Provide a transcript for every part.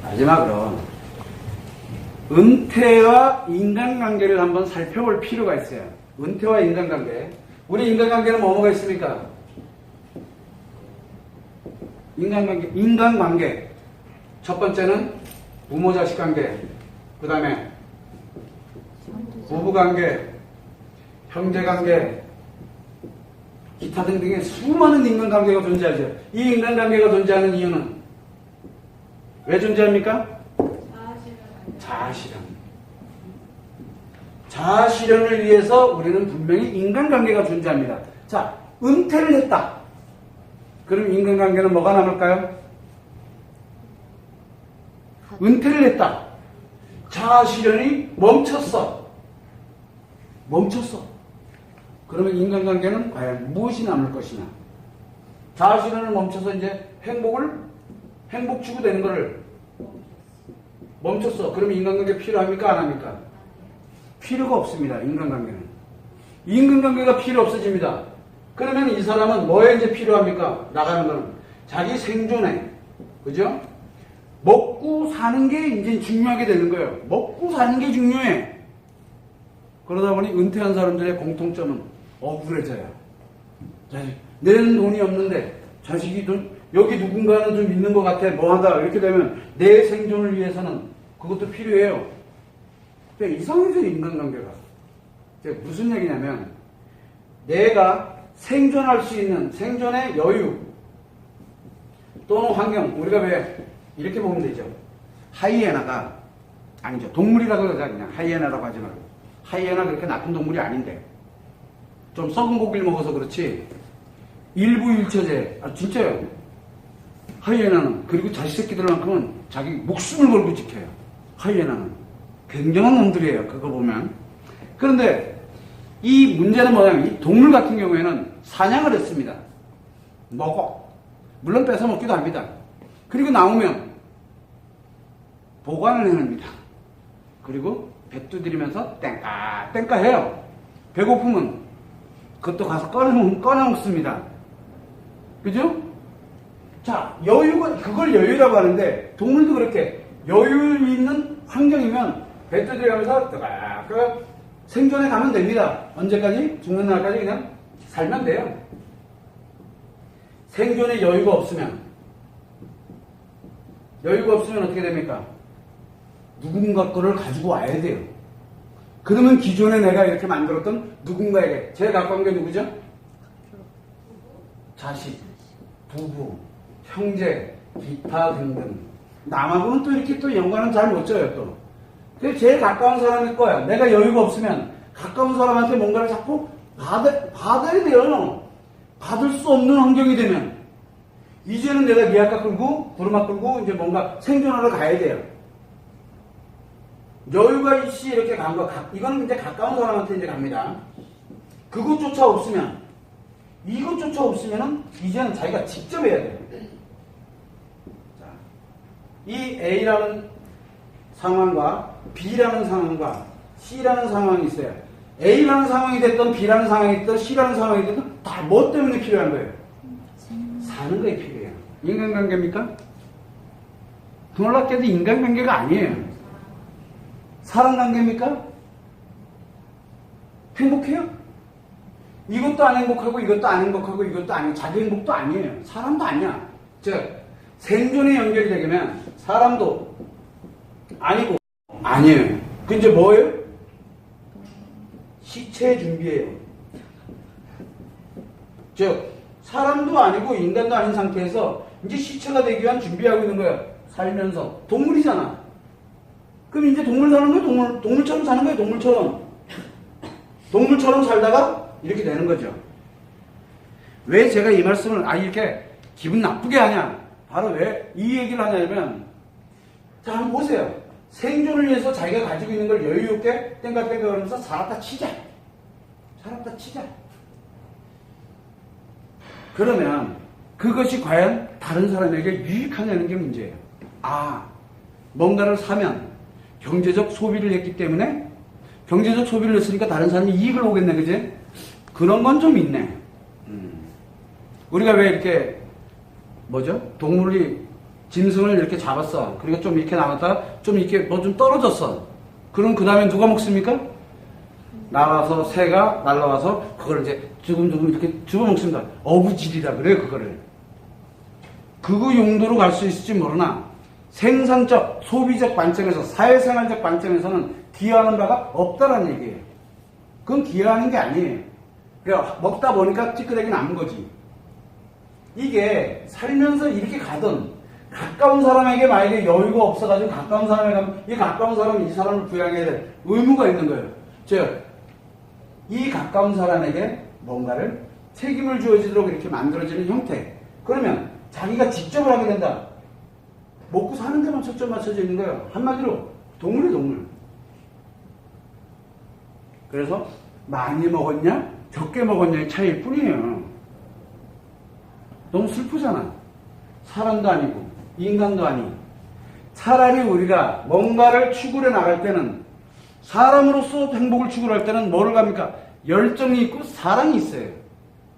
마지막으로 은퇴와 인간관계를 한번 살펴볼 필요가 있어요. 은퇴와 인간관계. 우리 인간관계는 뭐가 있습니까? 인간관계. 첫 번째는 부모-자식 관계. 그 다음에 부부관계, 형제관계, 기타 등등의 수많은 인간관계가 존재하죠. 이 인간관계가 존재하는 이유는 왜 존재합니까? 자아실현. 자아실현을 위해서 우리는 분명히 인간관계가 존재합니다. 자, 은퇴를 했다. 그럼 인간관계는 뭐가 남을까요? 은퇴를 했다. 자아실현이 멈췄어. 그러면 인간관계는 과연 무엇이 남을 것이냐? 자아실현을 멈춰서 이제 행복 추구되는 것을 멈췄어. 그러면 인간관계 필요합니까? 안 합니까? 필요가 없습니다. 인간관계는. 인간관계가 필요 없어집니다. 그러면 이 사람은 뭐에 이제 필요합니까? 나가는 거는 자기 생존에, 그죠? 먹고 사는 게 이제 중요하게 되는 거예요. 먹고 사는 게 중요해. 그러다 보니 은퇴한 사람들의 공통점은 억울해져요. 내는 돈이 없는데 자식이 여기 누군가는 좀 있는 것 같아. 뭐 한다. 이렇게 되면 내 생존을 위해서는 그것도 필요해요. 그러니까 이상해져요, 인간관계가. 무슨 얘기냐면 내가 생존할 수 있는 생존의 여유 또는 환경. 우리가 왜 이렇게 보면 되죠. 하이에나가 아니죠. 동물이라고 그러자. 그냥 하이에나라고 하지 말고. 하이에나 그렇게 나쁜 동물이 아닌데 좀 썩은 고기를 먹어서 그렇지 일부일처제. 진짜요. 하이에나는 그리고 자식 새끼들만큼은 자기 목숨을 걸고 지켜요. 하이에나는 굉장한 놈들이에요. 그거 보면. 그런데 이 문제는 뭐냐면 이 동물 같은 경우에는 사냥을 했습니다. 먹어. 물론 뺏어 먹기도 합니다. 그리고 나오면 보관을 해냅니다. 그리고 배 두드리면서 땡까 해요. 배고프면 그것도 가서 꺼내 먹습니다. 그죠? 자, 그걸 여유라고 하는데 동물도 그렇게 여유 있는 환경이면 배 두드려가면서 생존해 가면 됩니다. 언제까지? 죽는 날까지 그냥 살면 돼요. 생존에 여유가 없으면 어떻게 됩니까? 누군가 거를 가지고 와야 돼요. 그러면 기존에 내가 이렇게 만들었던 누군가에게 제가 갖고 온 게 누구죠? 자식, 부부, 형제, 기타 등등. 남하고는 또 이렇게 또 연관은 잘 못 져요, 또. 그래서 제일 가까운 사람일 거야. 내가 여유가 없으면 가까운 사람한테 뭔가를 자꾸 받아야 돼요. 받을 수 없는 환경이 되면 이제는 내가 미약가 끌고 부르막 끌고 이제 뭔가 생존하러 가야 돼요. 여유가 있이 이렇게 간 거, 이거는 이제 가까운 사람한테 이제 갑니다. 이것조차 없으면은 이제는 자기가 직접 해야 돼요. 자, 이 A라는 상황과 B라는 상황과 C라는 상황이 있어요. A라는 상황이 됐든 B라는 상황이 됐든 C라는 상황이 됐든 다 뭐 때문에 필요한 거예요? 사는 거에 필요해요. 인간관계입니까? 놀랍게도 인간관계가 아니에요. 사랑관계입니까? 행복해요? 이것도 안 행복하고 이것도 안 행복하고 이것도 아니에요. 자기 행복도 아니에요. 사람도 아니야. 즉 생존에 연결이 되면 사람도 아니고 아니에요. 그 이제 뭐예요? 시체 준비예요. 즉 사람도 아니고 인간도 아닌 상태에서 이제 시체가 되기 위한 준비하고 있는 거예요. 살면서. 동물이잖아. 그럼 이제 동물 사는 거예요? 동물처럼 사는 거예요? 동물처럼 살다가 이렇게 되는 거죠. 왜 제가 이 말씀을 이렇게 기분 나쁘게 하냐? 바로 왜 이 얘기를 하냐면, 자, 한번 보세요. 생존을 위해서 자기가 가지고 있는 걸 여유 있게 땡각땡각 하면서 살았다 치자. 그러면 그것이 과연 다른 사람에게 유익하냐는 게 문제예요. 뭔가를 사면 경제적 소비를 했기 때문에 경제적 소비를 했으니까 다른 사람이 이익을 보겠네, 그지? 그런 건 좀 있네. 우리가 왜 이렇게 동물이 짐승을 이렇게 잡았어. 그리고 좀 이렇게 남았다가 좀 이렇게 뭐 좀 떨어졌어. 그럼 그 다음에 누가 먹습니까? 나와서 새가 날라와서 그걸 이제 조금조금 이렇게 집어먹습니다. 어부질이라 그래요, 그거를. 그거 용도로 갈 수 있을지 모르나 생산적, 소비적 관점에서, 사회생활적 관점에서는 기여하는 바가 없다라는 얘기예요. 그건 기여하는 게 아니에요. 그러니까 먹다 보니까 찌끄레기 남은 거지. 이게 살면서 이렇게 가든 가까운 사람에게 만약에 여유가 없어가지고 가까운 사람에 가면 이 가까운 사람이 이 사람을 부양해야 될 의무가 있는 거예요. 즉, 이 가까운 사람에게 뭔가를 책임을 주어지도록 이렇게 만들어지는 형태. 그러면 자기가 직접을 하게 된다. 먹고 사는 데만 초점 맞춰져 있는 거예요. 한마디로 동물이 동물. 그래서 많이 먹었냐 적게 먹었냐의 차이일 뿐이에요. 너무 슬프잖아. 사람도 아니고 인간도 아니. 차라리 우리가 뭔가를 추구해 나갈 때는 사람으로서 행복을 추구할 때는 뭐를 갑니까? 열정이 있고 사랑이 있어요.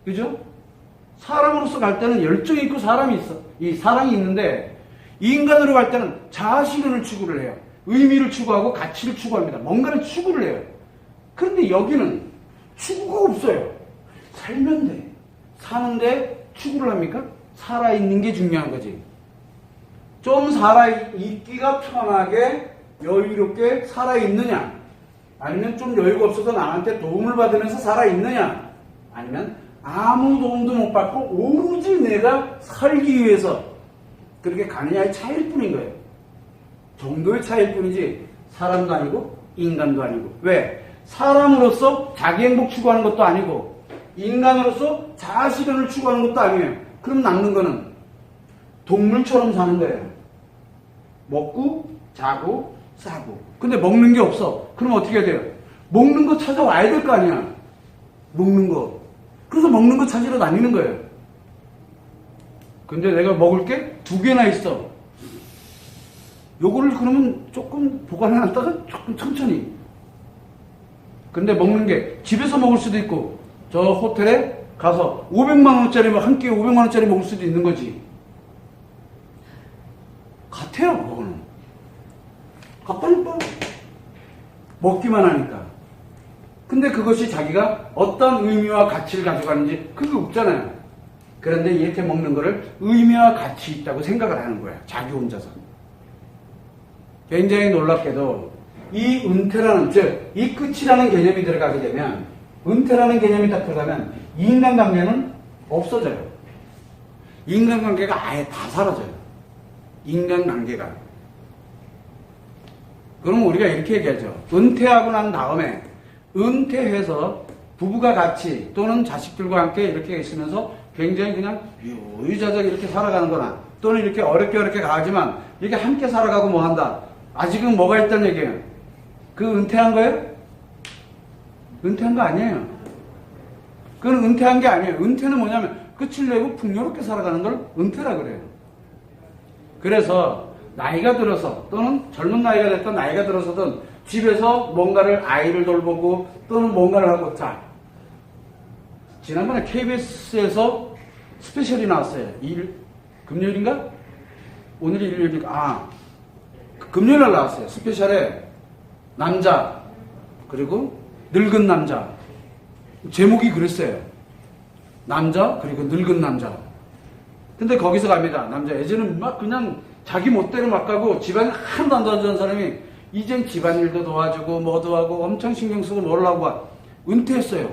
그죠? 사람으로서 갈 때는 열정이 있고 사람이 있어. 이 사랑이 있는데 인간으로 갈 때는 자아실현을 추구를 해요. 의미를 추구하고 가치를 추구합니다. 뭔가를 추구를 해요. 그런데 여기는 추구가 없어요. 살면 돼. 사는데 추구를 합니까? 살아있는 게 중요한 거지. 좀 살아있기가 편하게 여유롭게 살아있느냐, 아니면 좀 여유가 없어서 남한테 도움을 받으면서 살아있느냐, 아니면 아무 도움도 못 받고 오로지 내가 살기 위해서 그렇게 가느냐의 차이일 뿐인 거예요. 정도의 차이일 뿐이지 사람도 아니고 인간도 아니고. 왜? 사람으로서 자기 행복 추구하는 것도 아니고 인간으로서 자아실현을 추구하는 것도 아니에요. 그럼 남는 거는 동물처럼 사는 거예요. 먹고 자고 싸고. 근데 먹는 게 없어. 그럼 어떻게 해야 돼요? 먹는 거 찾아와야 될 거 아니야. 먹는 거. 그래서 먹는 거 찾으러 다니는 거예요. 근데 내가 먹을 게 2개나 있어. 요거를 그러면 조금 보관해놨다가 조금 천천히. 근데 먹는 게 집에서 먹을 수도 있고 저 호텔에 가서 500만원짜리 한 끼에 500만원짜리 먹을 수도 있는 거지. 같아요. 그거는 같다니까. 먹기만 하니까. 근데 그것이 자기가 어떤 의미와 가치를 가져가는지 그게 없잖아요. 그런데 이렇게 먹는 거를 의미와 가치 있다고 생각을 하는 거야. 자기 혼자서. 굉장히 놀랍게도 이 은퇴라는, 즉 이 끝이라는 개념이 들어가게 되면, 은퇴라는 개념이 딱 들어가면 인간관계는 없어져요. 인간관계가 아예 다 사라져요. 인간관계가. 그럼 우리가 이렇게 얘기하죠. 은퇴하고 난 다음에 은퇴해서 부부가 같이 또는 자식들과 함께 이렇게 있으면서 굉장히 그냥 유유자적 이렇게 살아가는 거나, 또는 이렇게 어렵게 가지만 이렇게 함께 살아가고 뭐 한다. 아직은 뭐가 있다는 얘기예요. 그 은퇴한 거예요? 은퇴한 거 아니에요. 그건 은퇴한 게 아니에요. 은퇴는 뭐냐면 끝을 내고 풍요롭게 살아가는 걸 은퇴라 그래요. 그래서 나이가 들어서 또는 젊은 나이가 됐던 나이가 들어서든 집에서 뭔가를 아이를 돌보고 또는 뭔가를 하고. 자, 지난번에 KBS에서 스페셜이 나왔어요. 금요일인가? 오늘이 일요일인가? 금요일날 나왔어요. 스페셜에 남자 그리고 늙은 남자. 제목이 그랬어요. 남자 그리고 늙은 남자. 근데 거기서 갑니다. 남자 예전엔 막 그냥 자기 멋대로 막 가고 집안에 하나도 안 도와주는 사람이 이젠 집안일도 도와주고 뭐도 하고 엄청 신경 쓰고 뭘 하고 막 은퇴했어요.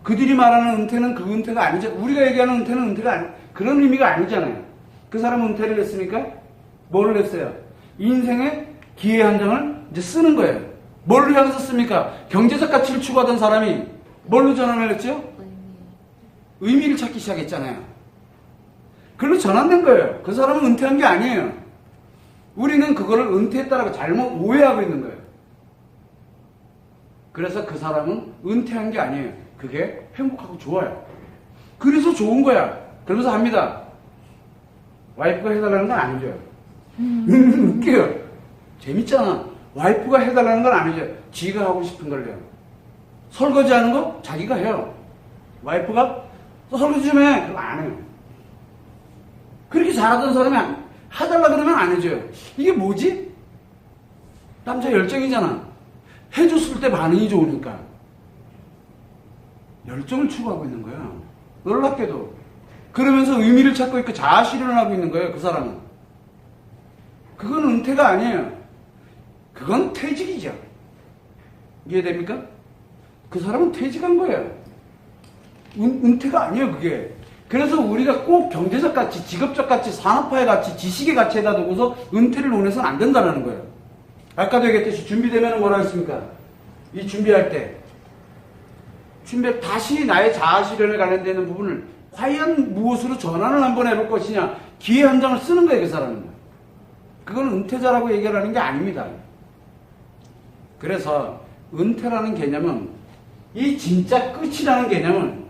그들이 말하는 은퇴는 그 은퇴가 아니죠. 우리가 얘기하는 은퇴는 은퇴가 아니, 그런 의미가 아니잖아요. 그 사람은 은퇴를 했으니까 뭐를 했어요? 인생의 기회 한 장을 이제 쓰는 거예요. 뭘로 향해서 씁니까? 경제적 가치를 추구하던 사람이 뭘로 전환을 했죠? 의미를 찾기 시작했잖아요. 그걸로 전환된 거예요. 그 사람은 은퇴한 게 아니에요. 우리는 그거를 은퇴했다라고 잘못 오해하고 있는 거예요. 그래서 그 사람은 은퇴한 게 아니에요. 그게 행복하고 좋아요. 그래서 좋은 거야. 그러면서 합니다. 와이프가 해달라는 건 아니죠. 웃겨요. 재밌잖아. 와이프가 해달라는 건 아니죠. 지가 하고 싶은 걸 해요. 설거지 하는 거 자기가 해요. 와이프가 설거지 좀 해. 그거 안 해요. 그렇게 잘하던 사람이 해달라 그러면 안 해줘요. 이게 뭐지? 남자 열정이잖아. 해줬을 때 반응이 좋으니까. 열정을 추구하고 있는 거야. 놀랍게도. 그러면서 의미를 찾고 있고 자아 실현을 하고 있는 거예요. 그 사람은. 그건 은퇴가 아니에요. 그건 퇴직이죠. 이해됩니까? 그 사람은 퇴직한 거예요. 은퇴가 아니에요, 그게. 그래서 우리가 꼭 경제적 가치, 직업적 가치, 산업화의 가치, 지식의 가치에다 두고서 은퇴를 논해서는 안 된다는 거예요. 아까도 얘기했듯이 준비되면 뭐라 했습니까? 이 준비할 때. 다시 나의 자아 실현에 관련되는 부분을 과연 무엇으로 전환을 한번 해볼 것이냐. 기회 한 장을 쓰는 거예요, 그 사람은. 그건 은퇴자라고 얘기하는 게 아닙니다. 그래서 은퇴라는 개념은 이 진짜 끝이라는 개념은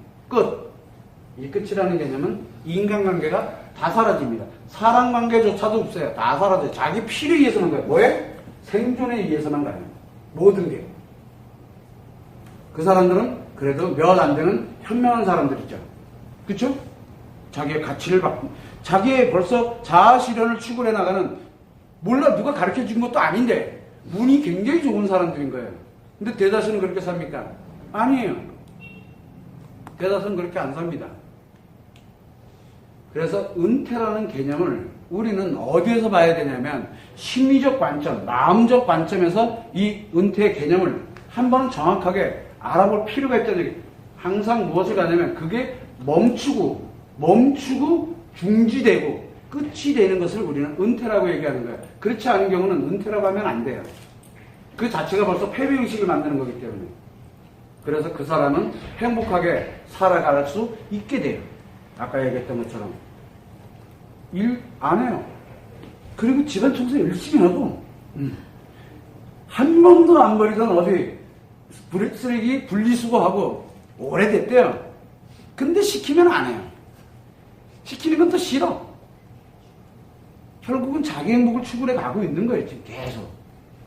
이 끝이라는 개념은 인간관계가 다 사라집니다. 사랑관계조차도 없어요. 다 사라져요. 자기 필요에 의해서만 가요. 뭐에? 생존에 의해서만 가요. 모든 게. 그 사람들은 그래도 몇 안 되는 현명한 사람들이죠. 그쵸? 자기의 가치를 받고, 자기의 벌써 자아 실현을 추구해 나가는, 몰라, 누가 가르쳐 준 것도 아닌데, 운이 굉장히 좋은 사람들인 거예요. 근데 대다수는 그렇게 삽니까? 아니에요. 대다수는 그렇게 안 삽니다. 그래서 은퇴라는 개념을 우리는 어디에서 봐야 되냐면, 심리적 관점, 마음적 관점에서 이 은퇴의 개념을 한 번은 정확하게 알아볼 필요가 있다는 얘기. 항상 무엇을 가냐면 그게 멈추고 중지되고 끝이 되는 것을 우리는 은퇴라고 얘기하는 거예요. 그렇지 않은 경우는 은퇴라고 하면 안 돼요. 그 자체가 벌써 패배의식을 만드는 거기 때문에. 그래서 그 사람은 행복하게 살아갈 수 있게 돼요. 아까 얘기했던 것처럼. 일 안 해요. 그리고 집안 청소 열심히 하고 한 번도 안 버리던 어디 쓰레기 분리수거하고 오래됐대요. 근데 시키면 안 해요. 시키는 건 또 싫어. 결국은 자기 행복을 추구해 가고 있는 거예요. 지금 계속.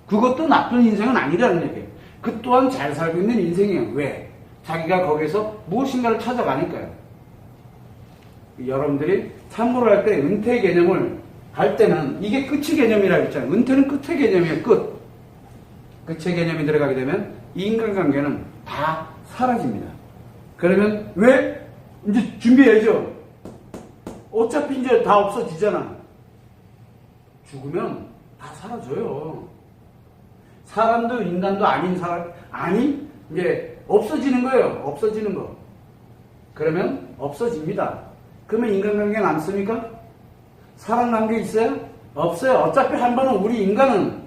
그것도 나쁜 인생은 아니라는 얘기예요. 그 또한 잘 살고 있는 인생이에요. 왜? 자기가 거기서 무엇인가를 찾아가니까요. 여러분들이 참고를 할 때 은퇴 개념을 할 때는 이게 끝의 개념이라고 했잖아요. 은퇴는 끝의 개념이에요. 끝. 끝의 개념이 들어가게 되면 인간관계는 다 사라집니다. 그러면 왜? 이제 준비해야죠. 어차피 이제 다 없어지잖아. 죽으면 다 사라져요. 사람도 인간도 아닌 이제 없어지는 거예요. 없어지는 거. 그러면 없어집니다. 그러면 인간관계 남습니까? 사랑관계 있어요? 없어요. 어차피 한 번은 우리 인간은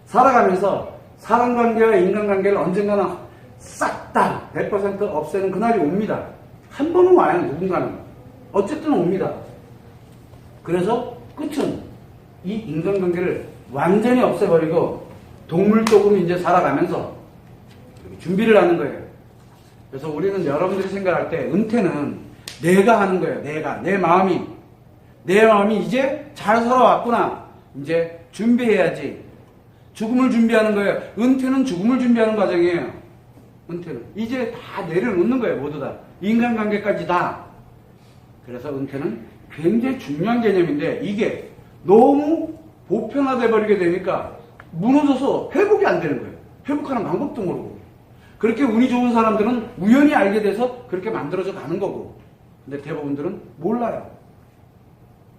살아가면서 사랑관계와 인간관계를 언젠가는 싹 다 100% 없애는 그날이 옵니다. 한 번은 와요. 누군가는. 어쨌든 옵니다. 그래서 끝은 이 인간관계를 완전히 없애버리고 동물적으로 이제 살아가면서 준비를 하는 거예요. 그래서 우리는 여러분들이 생각할 때 은퇴는 내가 하는 거예요. 내 마음이 이제 잘 살아왔구나. 이제 준비해야지. 죽음을 준비하는 거예요. 은퇴는 죽음을 준비하는 과정이에요. 은퇴는 이제 다 내려놓는 거예요. 모두 다. 인간관계까지 다. 그래서 은퇴는 굉장히 중요한 개념인데 이게 너무 보편화돼 버리게 되니까 무너져서 회복이 안 되는 거예요. 회복하는 방법도 모르고. 그렇게 운이 좋은 사람들은 우연히 알게 돼서 그렇게 만들어져 가는 거고. 근데 대부분들은 몰라요.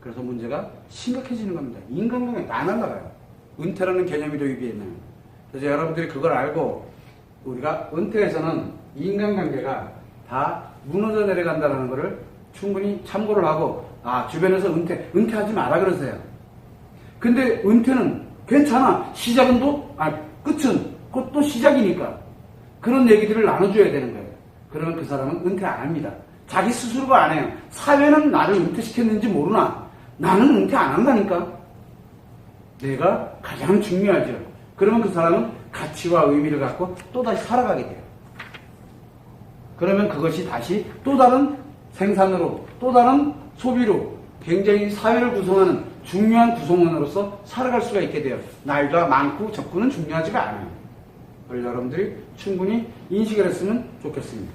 그래서 문제가 심각해지는 겁니다. 인간관계 다 날아가요. 은퇴라는 개념이 도입이 있나요? 그래서 여러분들이 그걸 알고 우리가 은퇴에서는 인간관계가 다 무너져 내려간다는 것을 충분히 참고를 하고 주변에서 은퇴하지 마라 그러세요. 근데 은퇴는 괜찮아. 시작은 끝은 곧 또 시작이니까 그런 얘기들을 나눠줘야 되는 거예요. 그러면 그 사람은 은퇴 안 합니다. 자기 스스로가 안 해요. 사회는 나를 은퇴시켰는지 모르나 나는 은퇴 안 한다니까. 내가 가장 중요하죠. 그러면 그 사람은 가치와 의미를 갖고 또다시 살아가게 돼요. 그러면 그것이 다시 또 다른 생산으로 또 다른 소비로 굉장히 사회를 구성하는 중요한 구성원으로서 살아갈 수가 있게 돼요. 나이가 많고 적고는 중요하지가 않아요. 그걸 여러분들이 충분히 인식을 했으면 좋겠습니다.